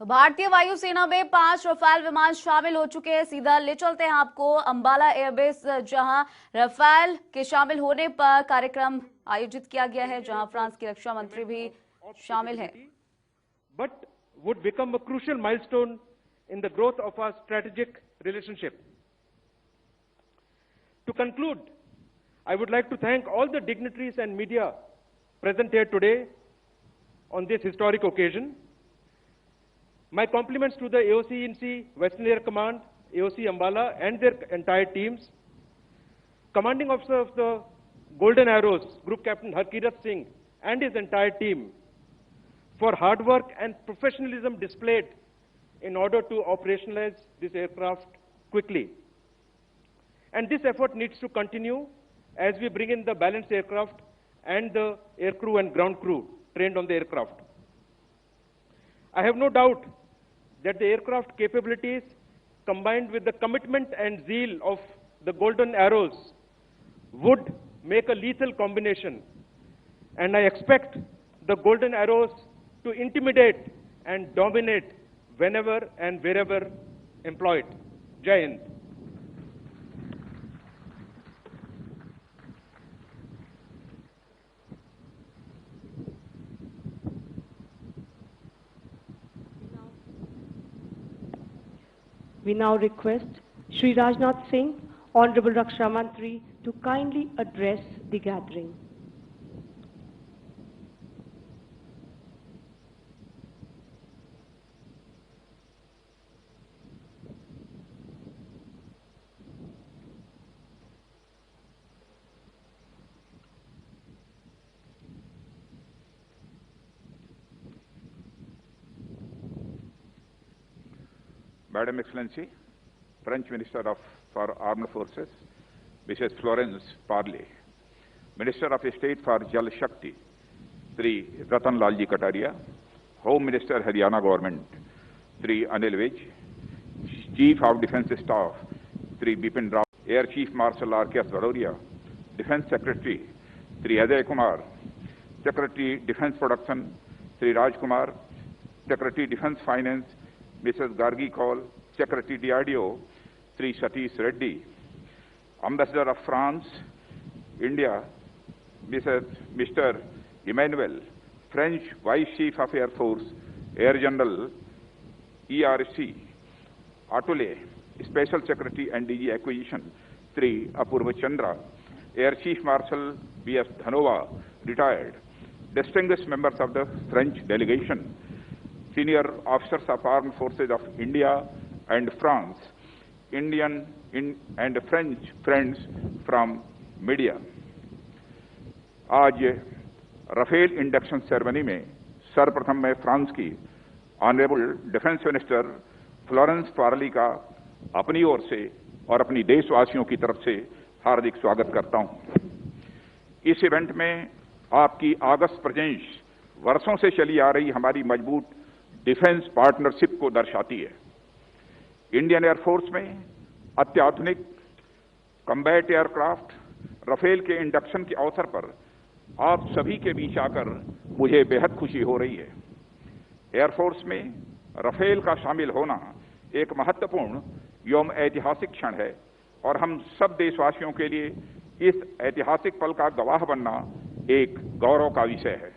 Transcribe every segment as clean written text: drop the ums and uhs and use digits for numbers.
भारतीय वायुसेना में 5 रफाल विमान शामिल हो चुके हैं। सीधा ले चलते हैं आपको अंबाला एयरबेस, जहां रफाल के शामिल होने पर कार्यक्रम आयोजित किया गया है, जहां फ्रांस के रक्षा मंत्री भी शामिल हैं। But would become a crucial milestone in the growth of our strategic relationship. To conclude, I would like to thank all the dignitaries and media present here today on this historic occasion. My compliments to the AOC-INC Western Air Command, AOC Ambala and their entire teams. Commanding Officer of the Golden Arrows, Group Captain Harkirat Singh and his entire team for hard work and professionalism displayed in order to operationalize this aircraft quickly. And this effort needs to continue as we bring in the balanced aircraft and the air crew and ground crew trained on the aircraft. I have no doubt that the aircraft capabilities combined with the commitment and zeal of the Golden Arrows would make a lethal combination. And I expect the Golden Arrows to intimidate and dominate whenever and wherever employed. Jai Hind. We now request Shri Rajnath Singh, Honorable Raksha Mantri, to kindly address the gathering. Madam Excellency, French Minister for Armed Forces, Mrs. Florence Parly, Minister of State for Jal Shakti, Sri Ratan Lalji Kataria, Home Minister Haryana Government, Sri Anil Vij, Chief of Defence Staff, Sri Bipin Rao, Air Chief Marshal R.K.S. Vadoria, Defence Secretary, Sri Ajay Kumar, Secretary Defence Production, Sri Raj Kumar, Secretary Defence Finance, Mrs. Gargi Kaul, Secretary DRDO, Sri Satish Reddy, Ambassador of France, India, Mr. Emmanuel, French Vice Chief of Air Force, Air General, ERC, Atule, Special Secretary and DG Acquisition, Sri Apurva Chandra, Air Chief Marshal B.S. Dhanova, retired, distinguished members of the French delegation, senior officers of Armed Forces of India and France, Indian and French friends from media. आज Rafale induction ceremony में सर्वप्रथम मैं France की honourable defence minister Florence Parly का अपनी ओर से और अपनी देशवासियों की तरफ से हार्दिक स्वागत करता हूं। इस इवेंट में आपकी ऑगस्ट प्रेजेंस वर्षों से चली आ रही हमारी मजबूत डिफेंस पार्टनरशिप को दर्शाती है। इंडियन एयरफोर्स में अत्याधुनिक कॉम्बैट एयरक्राफ्ट राफेल के इंडक्शन के अवसर पर आप सभी के बीच आकर मुझे बेहद खुशी हो रही है। एयरफोर्स में राफेल का शामिल होना एक महत्वपूर्ण एवं ऐतिहासिक क्षण है और हम सब देशवासियों के लिए इस ऐतिहासिक पल का गवाह बनना एक गौरव का विषय है।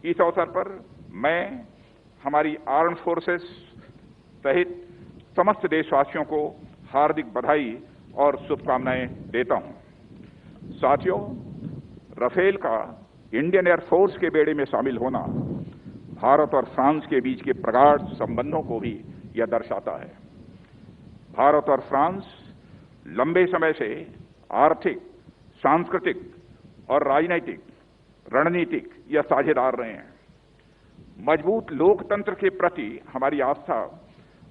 इस अवसर पर मैं हमारी आर्म्ड फोर्सेस सहित समस्त देशवासियों को हार्दिक बधाई और शुभकामनाएं देता हूं। साथियों, राफेल का इंडियन एयरफोर्स के बेड़े में शामिल होना भारत और फ्रांस के बीच के प्रगाढ़ संबंधों को भी यह दर्शाता है। भारत और फ्रांस लंबे समय से आर्थिक, सांस्कृतिक और राजनीतिक रणनीतिक या साझेदार रहे हैं। मजबूत लोकतंत्र के प्रति हमारी आस्था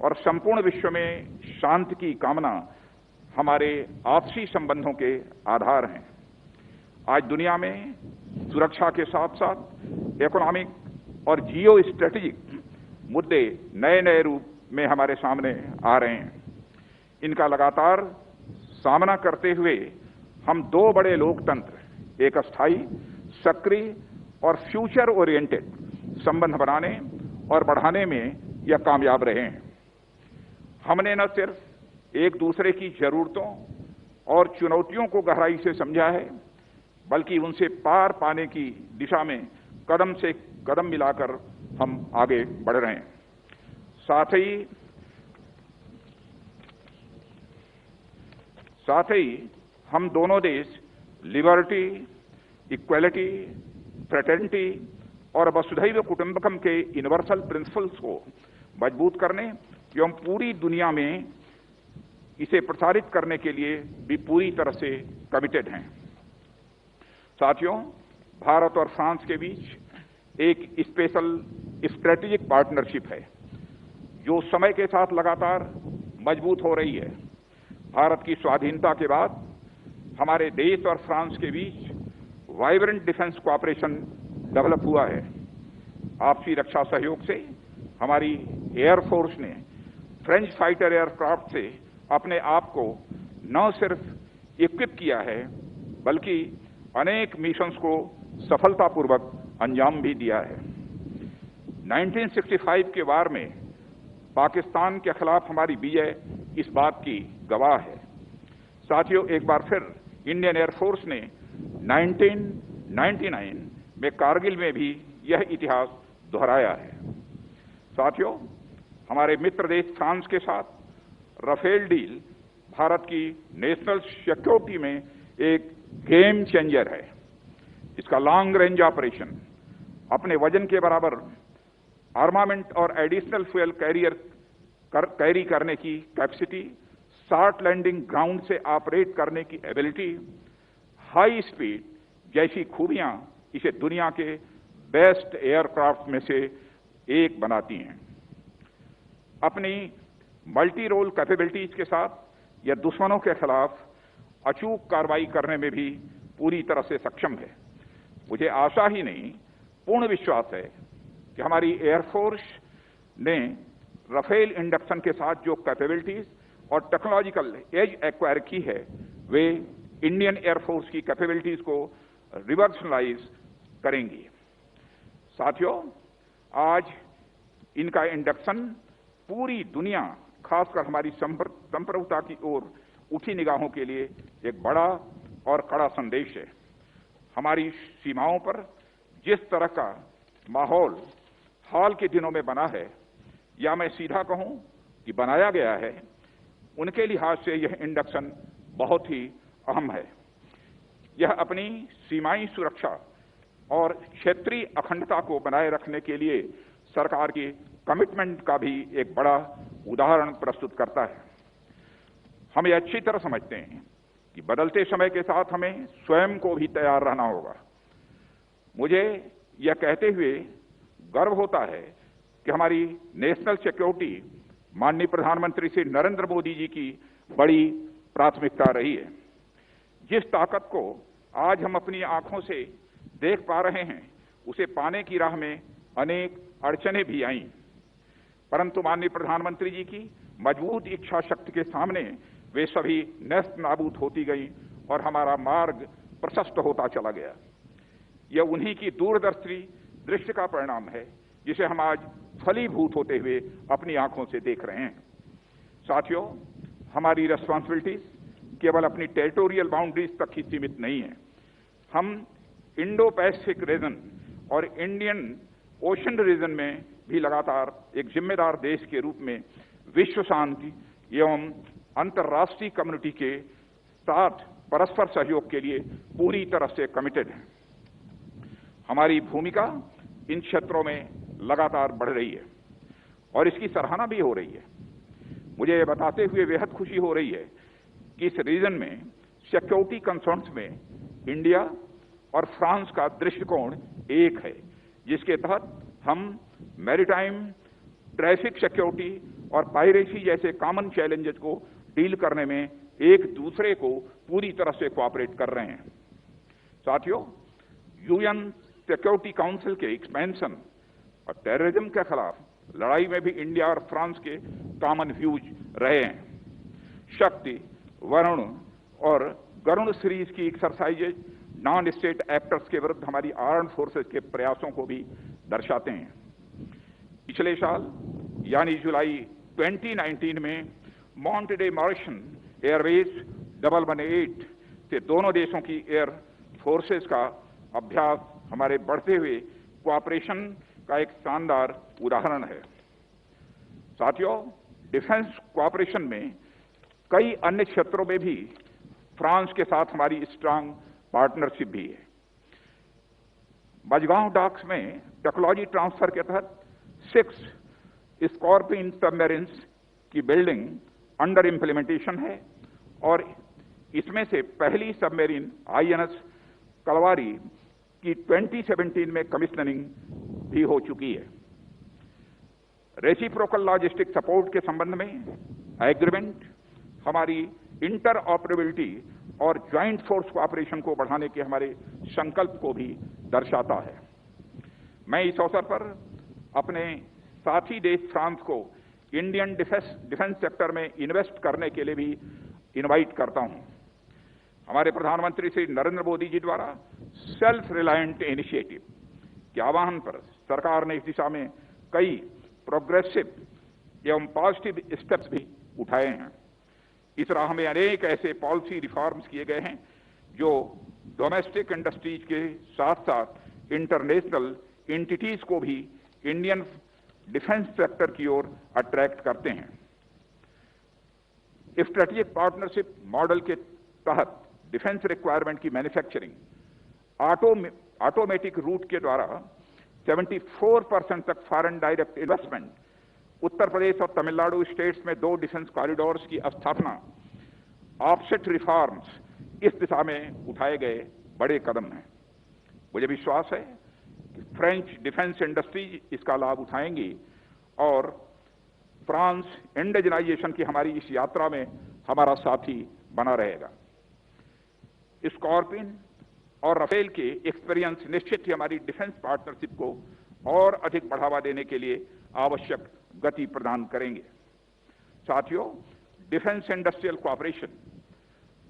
और संपूर्ण विश्व में शांति की कामना हमारे आपसी संबंधों के आधार हैं। आज दुनिया में सुरक्षा के साथ साथ इकोनॉमिक और जियो स्ट्रेटेजिक मुद्दे नए नए रूप में हमारे सामने आ रहे हैं। इनका लगातार सामना करते हुए हम दो बड़े लोकतंत्र, एक अस्थायी, सक्रिय और फ्यूचर ओरिएंटेड संबंध बनाने और बढ़ाने में यह कामयाब रहे हैं। हमने न सिर्फ एक दूसरे की जरूरतों और चुनौतियों को गहराई से समझा है, बल्कि उनसे पार पाने की दिशा में कदम से कदम मिलाकर हम आगे बढ़ रहे हैं। साथ ही हम दोनों देश लिबर्टी, इक्वलिटी, फ्रेटर्निटी और वसुधैव कुटुंबकम के यूनिवर्सल प्रिंसिपल्स को मजबूत करने एवं पूरी दुनिया में इसे प्रसारित करने के लिए भी पूरी तरह से कमिटेड हैं। साथियों, भारत और फ्रांस के बीच एक स्पेशल स्ट्रेटेजिक पार्टनरशिप है जो समय के साथ लगातार मजबूत हो रही है। भारत की स्वाधीनता के बाद हमारे देश और फ्रांस के बीच वाइब्रेंट डिफेंस कोऑपरेशन डेवलप हुआ है। आपसी रक्षा सहयोग से हमारी एयरफोर्स ने फ्रेंच फाइटर एयरक्राफ्ट से अपने आप को न सिर्फ इक्विप किया है, बल्कि अनेक मिशंस को सफलतापूर्वक अंजाम भी दिया है। 1965 के वार में पाकिस्तान के खिलाफ हमारी विजय इस बात की गवाह है। साथियों, एक बार फिर इंडियन एयरफोर्स ने 1999 में कारगिल में भी यह इतिहास दोहराया है। साथियों, हमारे मित्र देश फ्रांस के साथ राफेल डील भारत की नेशनल सिक्योरिटी में एक गेम चेंजर है। इसका लॉन्ग रेंज ऑपरेशन, अपने वजन के बराबर आर्मामेंट और एडिशनल फ्यूल कैरी करने की कैपेसिटी, शॉर्ट लैंडिंग ग्राउंड से ऑपरेट करने की एबिलिटी, हाई स्पीड जैसी खूबियां इसे दुनिया के बेस्ट एयरक्राफ्ट में से एक बनाती हैं। अपनी मल्टी रोल कैपेबिलिटीज के साथ यह दुश्मनों के खिलाफ अचूक कार्रवाई करने में भी पूरी तरह से सक्षम है। मुझे आशा ही नहीं, पूर्ण विश्वास है कि हमारी एयरफोर्स ने राफेल इंडक्शन के साथ जो कैपेबिलिटीज और टेक्नोलॉजिकल एज एक्वायर की है, वे इंडियन एयरफोर्स की कैपेबिलिटीज को रिवर्सलाइज करेंगी। साथियों, आज इनका इंडक्शन पूरी दुनिया, खासकर हमारी संप्रभुता की ओर उठी निगाहों के लिए एक बड़ा और कड़ा संदेश है। हमारी सीमाओं पर जिस तरह का माहौल हाल के दिनों में बना है, या मैं सीधा कहूं कि बनाया गया है, उनके लिहाज से यह इंडक्शन बहुत ही अहम है। यह अपनी सीमाई सुरक्षा और क्षेत्रीय अखंडता को बनाए रखने के लिए सरकार की कमिटमेंट का भी एक बड़ा उदाहरण प्रस्तुत करता है। हम ये अच्छी तरह समझते हैं कि बदलते समय के साथ हमें स्वयं को भी तैयार रहना होगा। मुझे यह कहते हुए गर्व होता है कि हमारी नेशनल सिक्योरिटी माननीय प्रधानमंत्री श्री नरेंद्र मोदी जी की बड़ी प्राथमिकता रही है। जिस ताकत को आज हम अपनी आंखों से देख पा रहे हैं, उसे पाने की राह में अनेक अड़चनें भी आईं, परंतु माननीय प्रधानमंत्री जी की मजबूत इच्छा शक्ति के सामने वे सभी नष्ट नाबूद होती गई और हमारा मार्ग प्रशस्त होता चला गया। यह उन्हीं की दूरदर्शी दृष्टि का परिणाम है, जिसे हम आज फलीभूत होते हुए अपनी आंखों से देख रहे हैं। साथियों, हमारी रेस्पॉन्सिबिलिटीज केवल अपनी टेरिटोरियल बाउंड्रीज तक ही सीमित नहीं है। हम इंडो पैसिफिक रीजन और इंडियन ओशन रीजन में भी लगातार एक जिम्मेदार देश के रूप में विश्व शांति एवं अंतर्राष्ट्रीय कम्युनिटी के साथ परस्पर सहयोग के लिए पूरी तरह से कमिटेड हैं। हमारी भूमिका इन क्षेत्रों में लगातार बढ़ रही है और इसकी सराहना भी हो रही है। मुझे ये बताते हुए बेहद खुशी हो रही है कि इस रीजन में सिक्योरिटी कंसर्न्स में इंडिया और फ्रांस का दृष्टिकोण एक है, जिसके तहत हम मैरीटाइम, ट्रैफिक सिक्योरिटी और पायरेसी जैसे कॉमन चैलेंजेस को डील करने में एक दूसरे को पूरी तरह से कोऑपरेट कर रहे हैं। साथियों, यूएन सिक्योरिटी काउंसिल के एक्सपेंशन और टेररिज्म के खिलाफ लड़ाई में भी इंडिया और फ्रांस के कॉमन व्यूज रहे हैं। शक्ति, वरुण और गरुण सीरीज की एक्सरसाइजेज नॉन स्टेट एक्टर्स के विरुद्ध हमारी आर्म्ड फोर्सेस के प्रयासों को भी दर्शाते हैं। पिछले साल यानी जुलाई 2019 में मॉन्टे मॉरिशन एयरबेस 118 से दोनों देशों की एयर फोर्सेस का अभ्यास हमारे बढ़ते हुए कोऑपरेशन का एक शानदार उदाहरण है। साथियों, डिफेंस कोऑपरेशन में कई अन्य क्षेत्रों में भी फ्रांस के साथ हमारी स्ट्रांग पार्टनरशिप भी है। मझगांव डॉक्स में टेक्नोलॉजी ट्रांसफर के तहत 6 स्कॉर्पियन सबमरीन्स की बिल्डिंग अंडर इंप्लीमेंटेशन है और इसमें से पहली सबमरीन INS कलवारी की 2017 में कमिश्नरिंग भी हो चुकी है। रेसिप्रोकल लॉजिस्टिक सपोर्ट के संबंध में एग्रीमेंट हमारी इंटर ऑपरेबिलिटी और ज्वाइंट फोर्स कोऑपरेशन को बढ़ाने के हमारे संकल्प को भी दर्शाता है। मैं इस अवसर पर अपने साथी देश फ्रांस को इंडियन डिफेंस सेक्टर में इन्वेस्ट करने के लिए भी इनवाइट करता हूं। हमारे प्रधानमंत्री श्री नरेंद्र मोदी जी द्वारा सेल्फ रिलायंट इनिशिएटिव के आह्वान पर सरकार ने इस दिशा में कई प्रोग्रेसिव एवं पॉजिटिव स्टेप्स भी उठाए हैं। इस राह में अनेक ऐसे पॉलिसी रिफॉर्म्स किए गए हैं जो डोमेस्टिक इंडस्ट्रीज के साथ साथ इंटरनेशनल एंटिटीज को भी इंडियन डिफेंस सेक्टर की ओर अट्रैक्ट करते हैं। स्ट्रेटेजिक पार्टनरशिप मॉडल के तहत डिफेंस रिक्वायरमेंट की मैन्युफैक्चरिंग ऑटोमेटिक रूट के द्वारा 74% तक foreign direct investment, Uttar Pradesh और तमिलनाडु स्टेट्स में 2 डिफेंस कॉरिडोर्स की स्थापना, ऑफसेट रिफॉर्म्स, इस दिशा में उठाए गए बड़े कदम हैं। मुझे विश्वास है कि फ्रेंच डिफेंस इंडस्ट्री इसका लाभ उठाएंगी और फ्रांस इंडिजिनाइजेशन की हमारी इस यात्रा में हमारा साथी बना रहेगा। स्कॉर्पियन और राफेल के एक्सपीरियंस निश्चित ही हमारी डिफेंस पार्टनरशिप को और अधिक बढ़ावा देने के लिए आवश्यक गति प्रदान करेंगे। साथियों, डिफेंस इंडस्ट्रियल कोऑपरेशन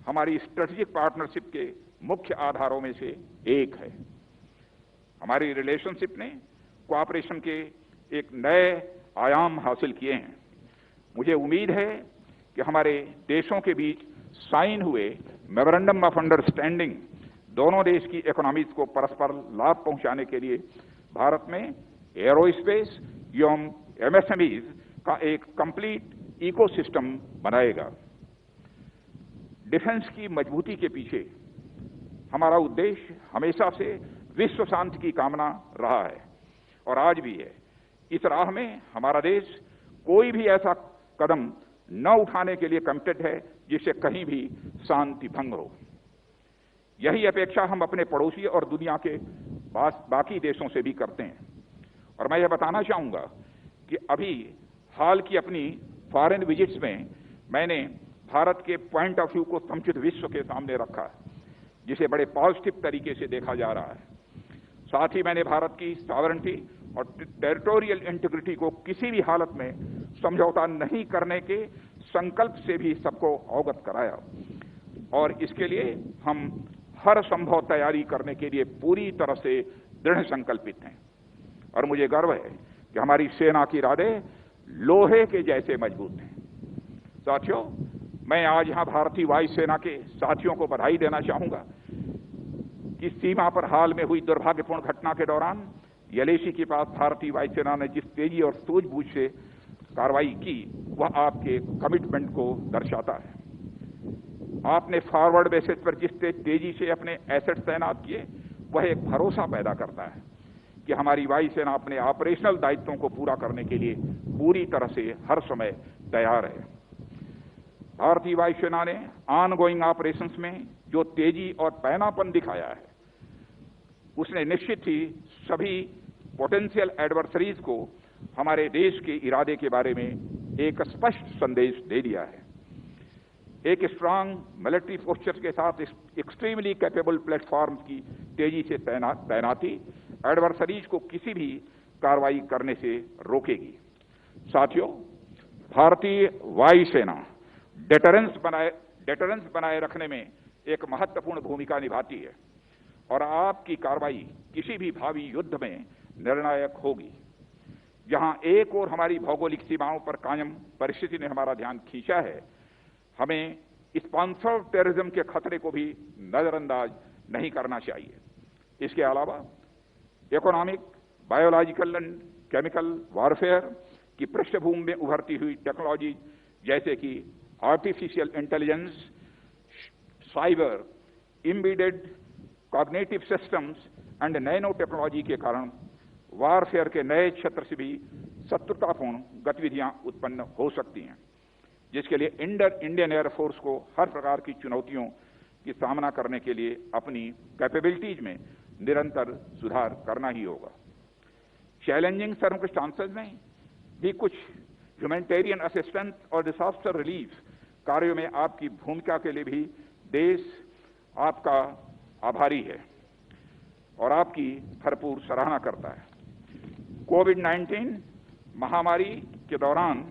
हमारी स्ट्रेटेजिक पार्टनरशिप के मुख्य आधारों में से एक है। हमारी रिलेशनशिप ने कोऑपरेशन के एक नए आयाम हासिल किए हैं। मुझे उम्मीद है कि हमारे देशों के बीच साइन हुए मेमोरेंडम ऑफ अंडरस्टैंडिंग दोनों देश की इकोनॉमीज को परस्पर लाभ पहुंचाने के लिए भारत में एरोस्पेस एवं MSMEs का एक कंप्लीट इकोसिस्टम बनाएगा। डिफेंस की मजबूती के पीछे हमारा उद्देश्य हमेशा से विश्व शांति की कामना रहा है और आज भी है। इस राह में हमारा देश कोई भी ऐसा कदम न उठाने के लिए कमिटेड है जिससे कहीं भी शांति भंग हो। यही अपेक्षा हम अपने पड़ोसी और दुनिया के बाकी देशों से भी करते हैं। और मैं यह बताना चाहूंगा कि अभी हाल की अपनी फॉरेन विजिट्स में मैंने भारत के पॉइंट ऑफ व्यू को समुचित विश्व के सामने रखा है, जिसे बड़े पॉजिटिव तरीके से देखा जा रहा है। साथ ही मैंने भारत की सॉवरेनिटी और टेरिटोरियल इंटीग्रिटी को किसी भी हालत में समझौता नहीं करने के संकल्प से भी सबको अवगत कराया और इसके लिए हम हर संभव तैयारी करने के लिए पूरी तरह से दृढ़ संकल्पित हैं। और मुझे गर्व है कि हमारी सेना की इरादे लोहे के जैसे मजबूत हैं। साथियों, मैं आज यहां भारतीय वायुसेना के साथियों को बधाई देना चाहूंगा कि सीमा पर हाल में हुई दुर्भाग्यपूर्ण घटना के दौरान यलेशी के पास भारतीय वायुसेना ने जिस तेजी और सूझबूझ से कार्रवाई की वह आपके कमिटमेंट को दर्शाता है। आपने फॉरवर्ड बेसिस पर जिस तेजी से अपने एसेट्स तैनात किए वह एक भरोसा पैदा करता है कि हमारी वायुसेना अपने ऑपरेशनल दायित्वों को पूरा करने के लिए पूरी तरह से हर समय तैयार है। भारतीय वायुसेना ने ऑनगोइंग ऑपरेशंस में जो तेजी और पैनापन दिखाया है उसने निश्चित ही सभी पोटेंशियल एडवर्सरीज को हमारे देश के इरादे के बारे में एक स्पष्ट संदेश दे दिया है। एक स्ट्रांग मिलिट्री पोस्चर के साथ एक्सट्रीमली कैपेबल प्लेटफॉर्म्स की तेजी से तैनाती एडवर्सरीज को किसी भी कार्रवाई करने से रोकेगी। साथियों, भारतीय वायुसेना डेटरेंस बनाए रखने में एक महत्वपूर्ण भूमिका निभाती है और आपकी कार्रवाई किसी भी भावी युद्ध में निर्णायक होगी। जहां एक और हमारी भौगोलिक सीमाओं पर कायम परिस्थिति ने हमारा ध्यान खींचा है, हमें स्पॉन्सर्ड टेररिज्म के खतरे को भी नजरअंदाज नहीं करना चाहिए। इसके अलावा economic, biological and chemical warfare की पृष्ठभूमि में उभरती हुई टेक्नोलॉजी जैसे कि artificial intelligence, cyber, embedded cognitive systems and nano technology के कारण वॉरफेयर के नए क्षेत्र से भी शत्रुतापूर्ण गतिविधियां उत्पन्न हो सकती हैं, जिसके लिए इंडियन एयरफोर्स को हर प्रकार की चुनौतियों की सामना करने के लिए अपनी कैपेबिलिटीज में निरंतर सुधार करना ही होगा। चैलेंजिंग सर्कमस्टांसेस में भी कुछ ह्यूमैनिटेरियन असिस्टेंस और डिजास्टर रिलीफ कार्यों में आपकी भूमिका के लिए भी देश आपका आभारी है और आपकी भरपूर सराहना करता है। कोविड-19 महामारी के दौरान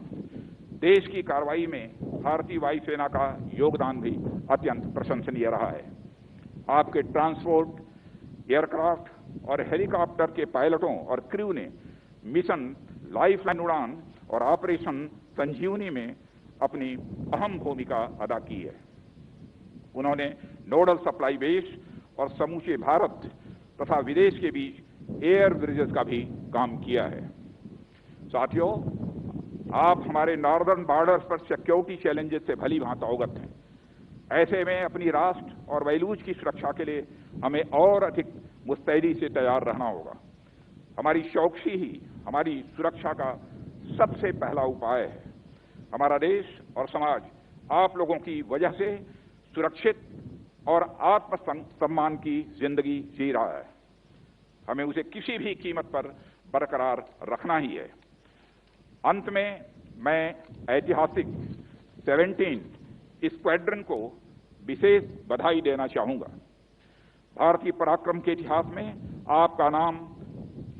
देश की कार्रवाई में भारतीय वायुसेना का योगदान भी अत्यंत प्रशंसनीय रहा है। आपके ट्रांसपोर्ट, एयरक्राफ्ट और हेलीकॉप्टर के पायलटों और क्रू ने मिशन लाइफलाइन उड़ान और ऑपरेशन संजीवनी में अपनी अहम भूमिका अदा की है। उन्होंने नोडल सप्लाई बेस और समूचे भारत तथा विदेश के बीच एयर ब्रिजेस का भी काम किया है। साथियों, आप हमारे नॉर्दर्न बॉर्डर्स पर सिक्योरिटी चैलेंजेस से भली भांति अवगत हैं। ऐसे में अपनी राष्ट्र और वैलूज की सुरक्षा के लिए हमें और अधिक मुस्तैदी से तैयार रहना होगा। हमारी चौकसी ही हमारी सुरक्षा का सबसे पहला उपाय है। हमारा देश और समाज आप लोगों की वजह से सुरक्षित और आत्मसम्मान की जिंदगी जी रहा है। हमें उसे किसी भी कीमत पर बरकरार रखना ही है। अंत में मैं ऐतिहासिक 17 स्क्वाड्रन को विशेष बधाई देना चाहूंगा। भारतीय पराक्रम के इतिहास में आपका नाम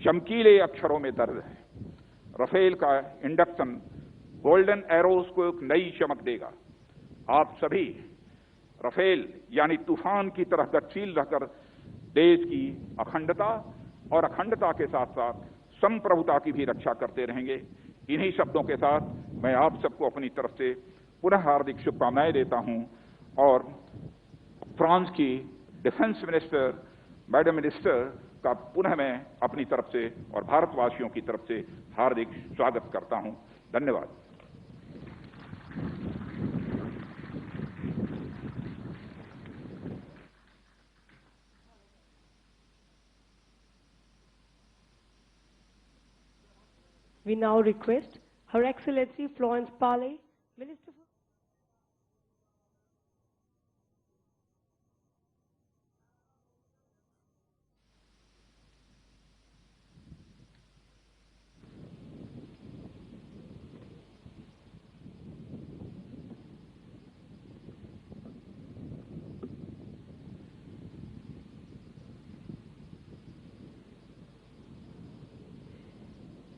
चमकीले अक्षरों में दर्ज है। राफेल का इंडक्शन गोल्डन एरोज को एक नई चमक देगा। आप सभी राफेल यानी तूफान की तरह गतिशील रहकर देश की अखंडता और अखंडता के साथ साथ संप्रभुता की भी रक्षा करते रहेंगे। इन्हीं शब्दों के साथ मैं आप सबको अपनी तरफ से पुनः हार्दिक शुभकामनाएं देता हूं और फ्रांस की डिफेंस मिनिस्टर मैडम मिनिस्टर का पुनः मैं अपनी तरफ से और भारतवासियों की तरफ से हार्दिक स्वागत करता हूं। धन्यवाद। We now request Her Excellency Florence Parley, Minister for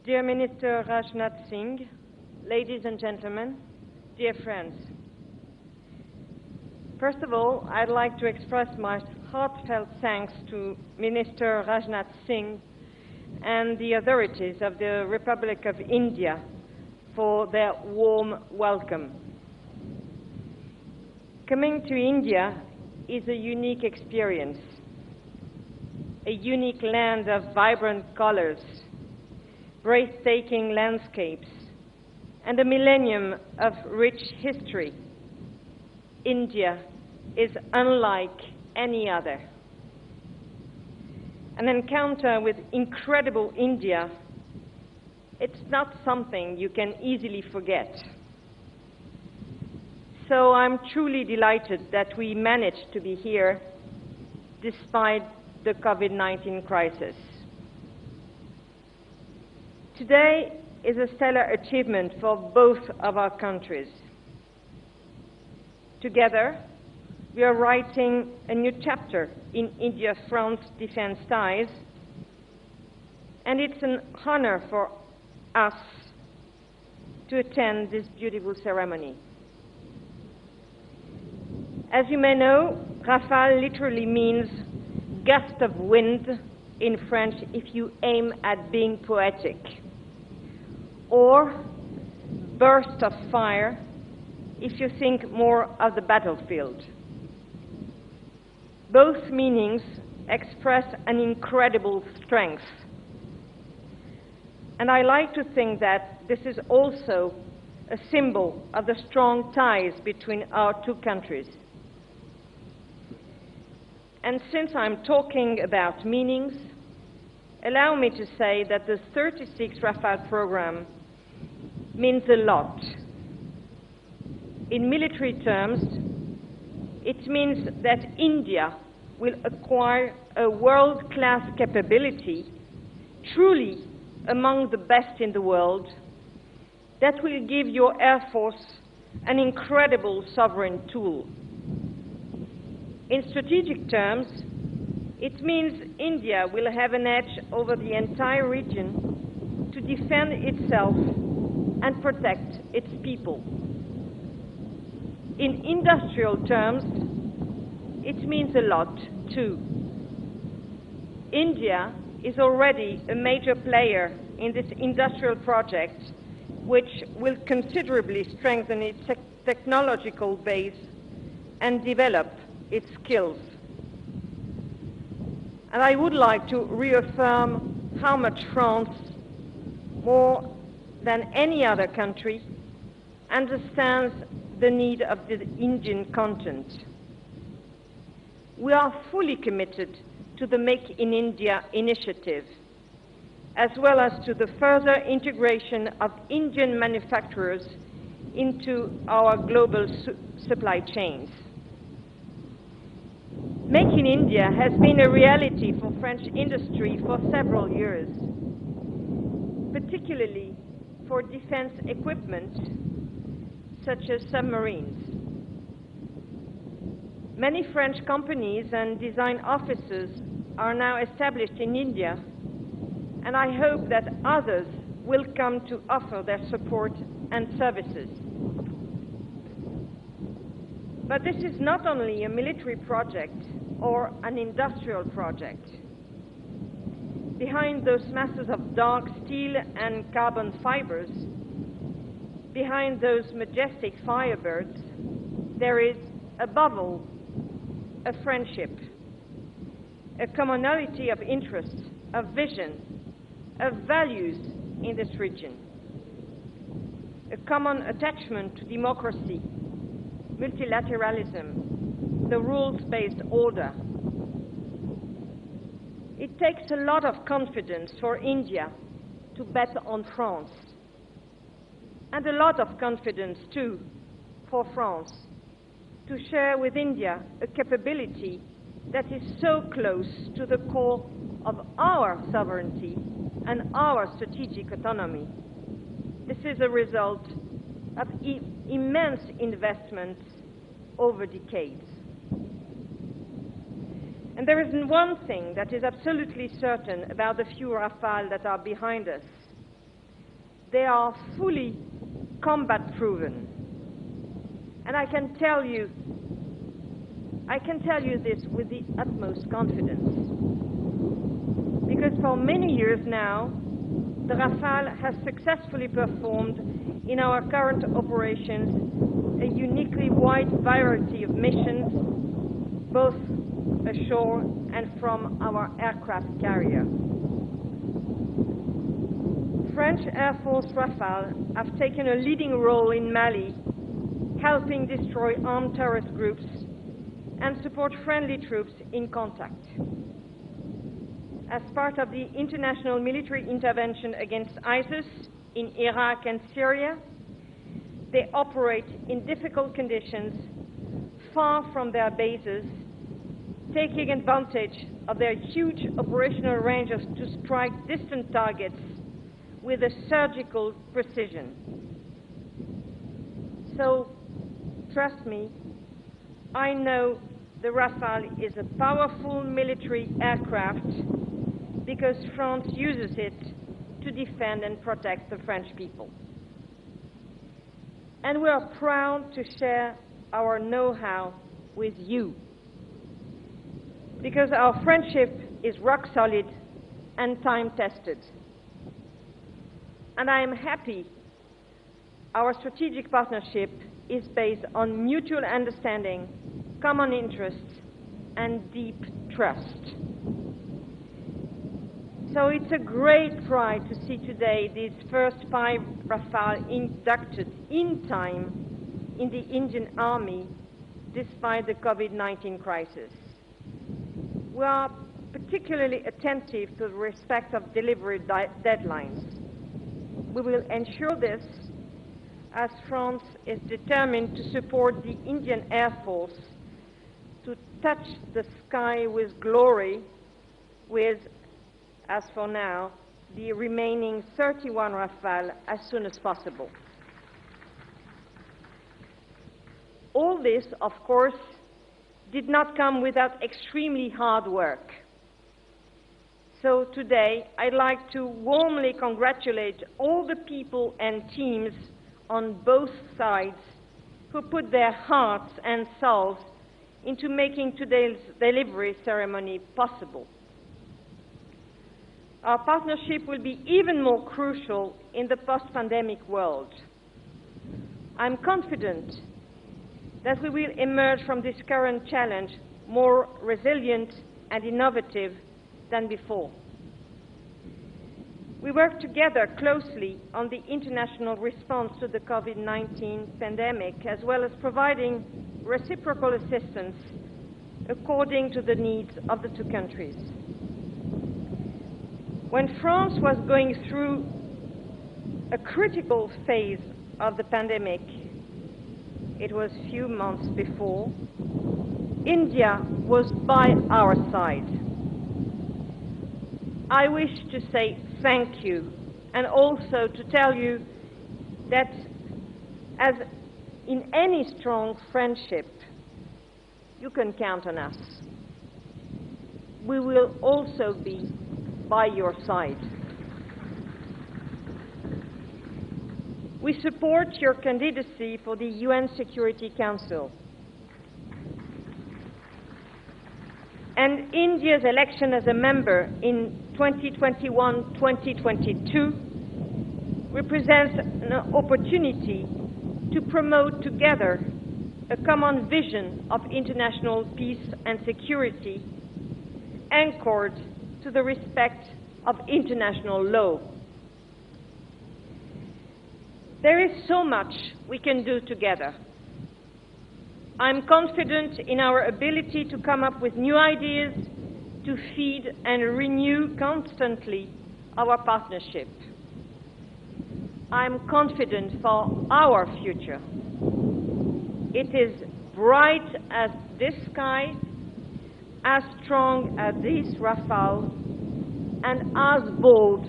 Dear Minister Rajnath Singh, ladies and gentlemen, dear friends. First of all, I'd like to express my heartfelt thanks to Minister Rajnath Singh and the authorities of the Republic of India for their warm welcome. Coming to India is a unique experience, a unique land of vibrant colors, breathtaking landscapes, and a millennium of rich history. India is unlike any other. An encounter with incredible India, it's not something you can easily forget. So I'm truly delighted that we managed to be here despite the COVID-19 crisis. Today is a stellar achievement for both of our countries. Together, we are writing a new chapter in India-France defense ties, and it's an honor for us to attend this beautiful ceremony. As you may know, Rafale literally means gust of wind in French if you aim at being poetic. or burst of fire if you think more of the battlefield. Both meanings express an incredible strength. And I like to think that this is also a symbol of the strong ties between our two countries. And since I'm talking about meanings, allow me to say that the 36 Rafale program means a lot. In military terms, it means that India will acquire a world-class capability, truly among the best in the world, that will give your Air Force an incredible sovereign tool. In strategic terms, it means India will have an edge over the entire region to defend itself and protect its people. In industrial terms, it means a lot too. India is already a major player in this industrial project, which will considerably strengthen its technological base and develop its skills. And I would like to reaffirm how much France, more than any other country, understands the need of the Indian content. We are fully committed to the Make in India initiative, as well as to the further integration of Indian manufacturers into our global supply chains. Make in India has been a reality for French industry for several years, particularly for defense equipment such as submarines. Many French companies and design offices are now established in India, and I hope that others will come to offer their support and services. But this is not only a military project or an industrial project. Behind those masses of dark steel and carbon fibers, behind those majestic firebirds, there is, above all, a friendship, a commonality of interests, of vision, of values in this region, a common attachment to democracy, multilateralism, the rules-based order. It takes a lot of confidence for India to bet on France, and a lot of confidence, too, for France to share with India a capability that is so close to the core of our sovereignty and our strategic autonomy. This is a result of immense investments over decades. And there is one thing that is absolutely certain about the few Rafale that are behind us. They are fully combat-proven. And I can tell you this with the utmost confidence. Because for many years now, the Rafale has successfully performed in our current operations a uniquely wide variety of missions, both ashore and from our aircraft carrier. French Air Force Rafale have taken a leading role in Mali, helping destroy armed terrorist groups and support friendly troops in contact. As part of the international military intervention against ISIS in Iraq and Syria, they operate in difficult conditions, far from their bases, taking advantage of their huge operational ranges to strike distant targets with a surgical precision. So, trust me, I know the Rafale is a powerful military aircraft because France uses it to defend and protect the French people. And we are proud to share our know-how with you, because our friendship is rock solid and time-tested. and I am happy our strategic partnership is based on mutual understanding, common interests, and deep trust. So it's a great pride to see today these first 5 Rafale inducted in time in the Indian Army despite the COVID-19 crisis. We are particularly attentive to the respect of delivery deadlines. We will ensure this as France is determined to support the Indian Air Force to touch the sky with glory with, as for now, the remaining 31 Rafale as soon as possible. All this, of course, did not come without extremely hard work. So today, I'd like to warmly congratulate all the people and teams on both sides who put their hearts and souls into making today's delivery ceremony possible. Our partnership will be even more crucial in the post-pandemic world. I'm confident that we will emerge from this current challenge more resilient and innovative than before. We work together closely on the international response to the COVID-19 pandemic, as well as providing reciprocal assistance according to the needs of the two countries. When France was going through a critical phase of the pandemic, it was a few months before, India was by our side. I wish to say thank you, and also to tell you that as in any strong friendship, you can count on us. We will also be by your side. We support your candidacy for the UN Security Council. And India's election as a member in 2021-2022 represents an opportunity to promote together a common vision of international peace and security anchored to the respect of international law. There is so much we can do together. I'm confident in our ability to come up with new ideas, to feed and renew constantly our partnership. I'm confident for our future. It is bright as this sky, as strong as these Rafale, and as bold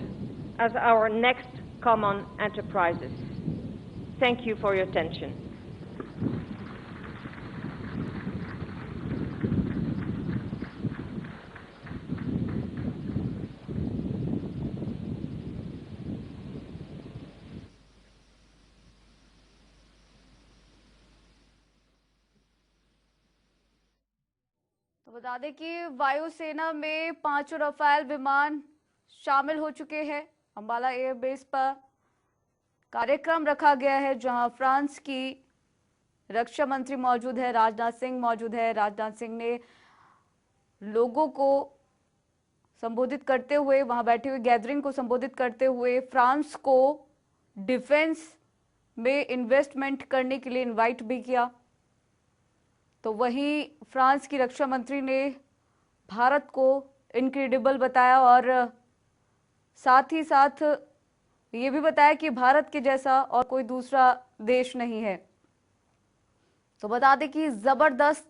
as our next common enterprises. Thank you for your attention. तो बता दें कि वायुसेना में 5 Rafale विमान शामिल हो चुके हैं। अंबाला एयरबेस पर कार्यक्रम रखा गया है जहां फ्रांस की रक्षा मंत्री मौजूद है, राजनाथ सिंह मौजूद है। राजनाथ सिंह ने लोगों को संबोधित करते हुए, वहां बैठे हुए गैदरिंग को संबोधित करते हुए फ्रांस को डिफेंस में इन्वेस्टमेंट करने के लिए इनवाइट भी किया। तो वहीं फ्रांस की रक्षा मंत्री ने भारत को इनक्रेडिबल बताया और साथ ही साथ ये भी बताया कि भारत के जैसा और कोई दूसरा देश नहीं है। तो बता दें कि जबरदस्त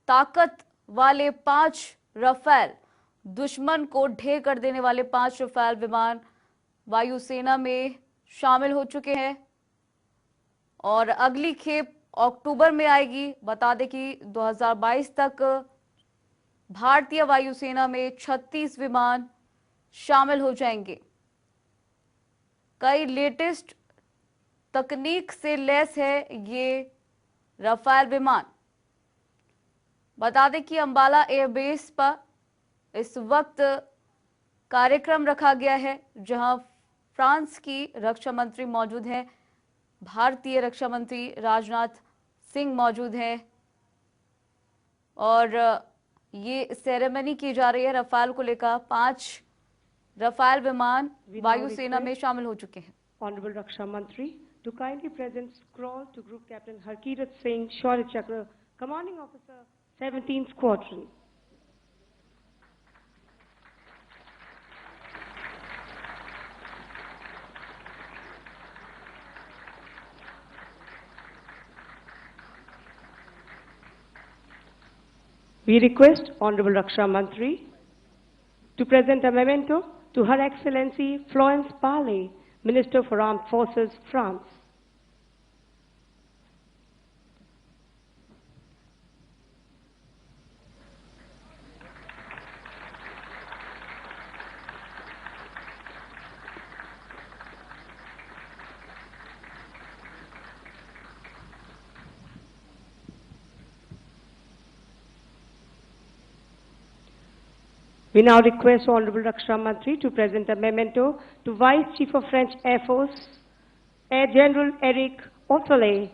ताकत वाले 5 रफाल, दुश्मन को ढेर कर देने वाले 5 रफाल विमान वायुसेना में शामिल हो चुके हैं और अगली खेप अक्टूबर में आएगी। बता दें कि 2022 तक भारतीय वायुसेना में 36 विमान शामिल हो जाएंगे। कई लेटेस्ट तकनीक से लैस है ये रफाल विमान। बता दें कि अंबाला एयरबेस पर इस वक्त कार्यक्रम रखा गया है जहां फ्रांस की रक्षा मंत्री मौजूद हैं, भारतीय रक्षा मंत्री राजनाथ सिंह मौजूद हैं और ये सेरेमनी की जा रही है। रफाल को लेकर 5 रफाल विमान वायुसेना में शामिल हो चुके हैं। Honorable Raksha Mantri to kindly present scroll to Group Captain Harkirat Singh, Shaurya Chakra, Commanding Officer, 17th Squadron. We request Honorable Raksha Mantri to present a memento to Her Excellency Florence Parly, Minister for Armed Forces, France. We now request Honorable Raksha Mantri to present a memento to Vice Chief of French Air Force, Air General Eric Ottolet.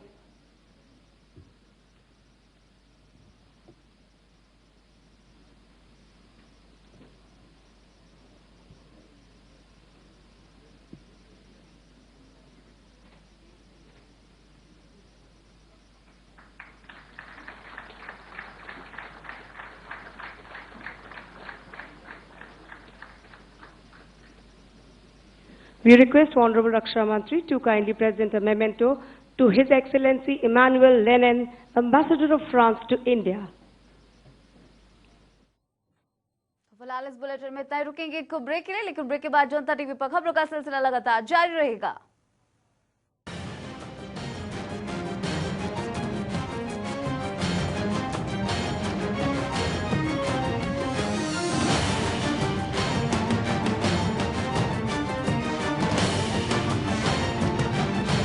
We request Honorable Raksha Mantri to kindly present a memento to His Excellency Emmanuel Lenin, Ambassador of France to India. फिलहाल इस bulletin में इतना ही, रुकेंगे एक break के लिए, लेकिन break के बाद जनता टीवी पर खबरों का सिलसिला लगातार जारी रहेगा।